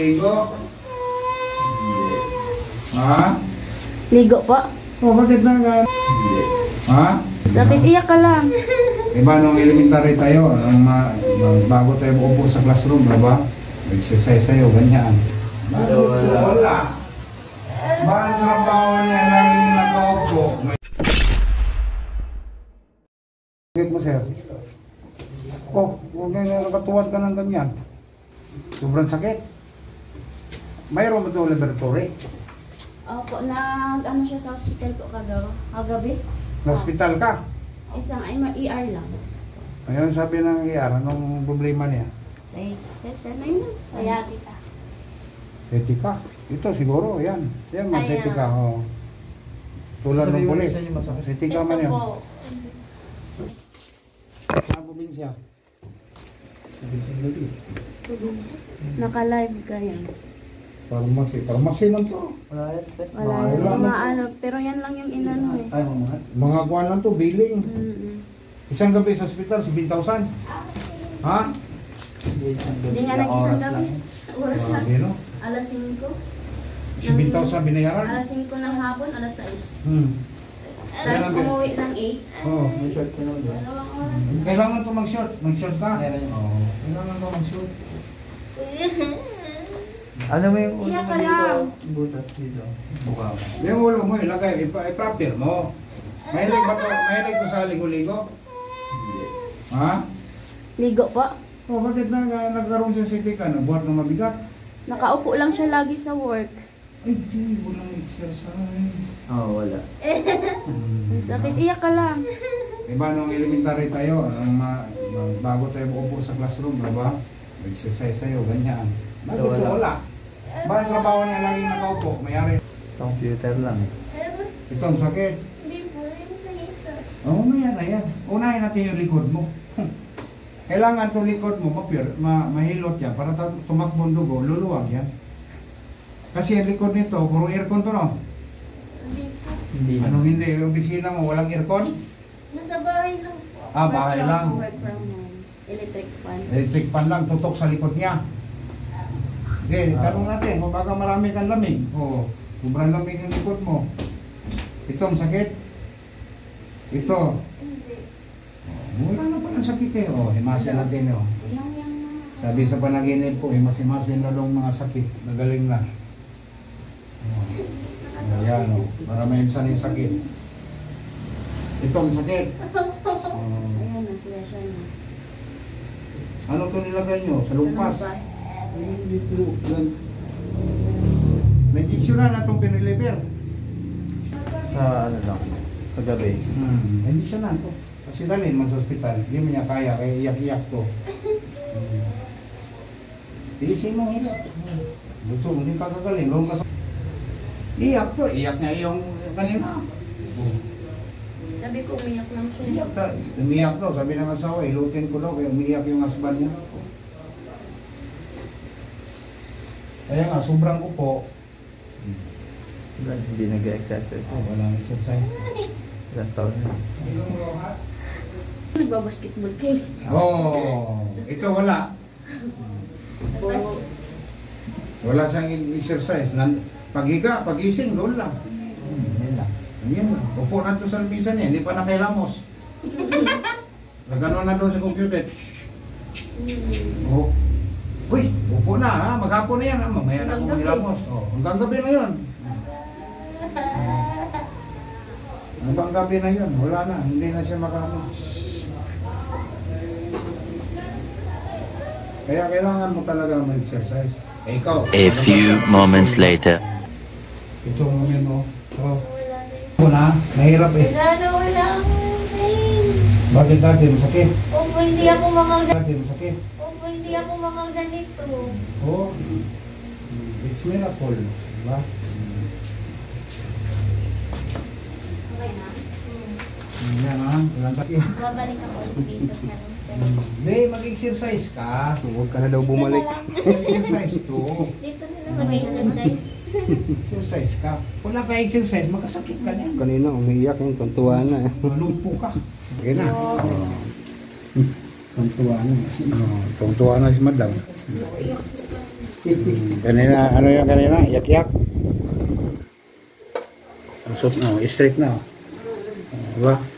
ligo? Ha? Ligo po. Oh, bakit na nga? Ha? Sakit, iyak ka lang. Diba nung elementary tayo, bago tayo uupo sa classroom, diba? Exercise tayo, ganyan. Wala. Bakit sa trabaho niya laging nakaupo? Bakit mo, sir? Oh, huwag na nakatuwad ka ng ganyan. Sobrang sakit. Mayroon mo ito laboratory? Opo, ano siya sa hospital po kagabi. Na-hospital ka? Isang ay ma-ER lang. Ayun, sabi ng ER, anong problema niya? Sir, na yun. Sciatica. Sciatica? Ito siguro, yan. Yan, sciatica. Oh. Tulad ng pulis. Sciatica man yan. Sa probinsya. Naka-live ka yan. Pharmacy lang to. Wala yung mga ano, pero yan lang yung inano eh. Mga kuwan lang to, billing. Isang gabi sa hospital, 7,000. Ha? Hindi nga nag-isang gabi. Oras lang. Ano? Alas 5. 7,000 binayaran? Alas 5 ng hapon, alas 6. Tapos Kailan umuwi ng 8. Oo. Dalawang oras. Kailangan to mag-short. Mag-short ka? Oo. Kailangan to mag-short. Ano mo yung ulo Iyak mo ka dito? lang. Butas dito. Mukha mo. Yung ulo mo, ilagay, i-proper mo. Mahilig ba to? Mahilig to sa ligo-ligo? Ha? Ligo po. Oh, bakit na nagkaroon sa city ka? Buhat ng mabigat? Nakaupo lang siya lagi sa work. Ay, di, walang exercise. Oo, wala. Sakit, iyak ka lang. Diba nung elementary tayo, bago tayo uupo sa classroom, diba? Exercise tayo, ganyan. Bakit ito wala? Bakit sa trabaho niya laging nakaupo? Mayari. Computer lang. Ito ang sakit. Hindi po, yung sakit. Oo, mamaya na yan. Unahin natin yung likod mo. Kailangan itong likod mo, mahilot yan para tumakbo ang dugo, luluwag yan. Kasi yung likod nito, puro aircon to, no? Hindi po. Hindi Anong hindi? Yung opisina mo, walang aircon? Nasa bahay lang po. Ah, bahay lang. Work from home. Electric fan. Electric fan lang, tutok sa likod niya. Okay, tanong natin kung baka marami kang lamig. Oo, sobrang lamig yung likod mo. Ito ang sakit. Ito. Hindi. Wala na palang sakit eh. Oh, himasin natin oh. Yung Sabi sa panaginip po, himas-himasin lalong mga sakit. Nagaling na. Oh. Ayan oh, para may ibsan yung sakit. Ito ang sakit. Oh. Ayan na, siya na. Ano to nilagay nyo? Sa lumpas? Na-injeksyonan na itong pinreliver. Sa ano lang. Kagabi. Na-injeksyonan to. Kasi dalhin man sa ospital. Hindi mo niya kaya, kaya iyak-iyak to. Tiisin mo hirap. Gusto mo, hindi ka kagaling. Roon ka sa... Iyak to. Iyak niya yung kanina. Sabi ko, umiyak lang siya. Iyak ta. Umiyak to. Sabi ng asawa, ilutin ko daw. Kaya umiyak yung husband niya. Kaya nga, sobrang upo. Hindi nag-exercise. Walang exercise. Ilang taon na. Nagbabasketball kayo. Oh, ito wala. Wala siyang exercise. Paghiga, pagising, doon lang. Yan lang. Ayan, upo na ito sa misa niya, hindi pa nakilamos. Nagano na doon sa computer. Oh. Uy, upo na ha, maghapon na yan ha, mamaya na kung manilamos. Oh, hanggang gabi na yun. Hanggang gabi na yun, wala na, hindi na siya makahapon. Kaya kailangan mo talaga mag-exercise. Eh, ikaw. A few moments later. Ito ang moment mo. Oh. Ako na, mahirap eh. Wala akong pain. Bakit dati masakit? Opo, hindi ako Dati masakit. Opo, hindi ako ganito. Oh, it's miracle. Diba? Okay na. Yan ha, walang sakit. Babalik ako dito sa Hindi, mag-exercise ka. Huwag ka na daw bumalik. Exercise to. Dito na lang mag-exercise. Exercise ka. Wala ka exercise, magkasakit ka niyan. Kanina umiiyak yung tuntuan na. Malumpo ka. Sige na. Tuntuan na. Tungtuwa na si madam. Kanina, ano yung kanina? Yak-yak. Ang straight na. Diba?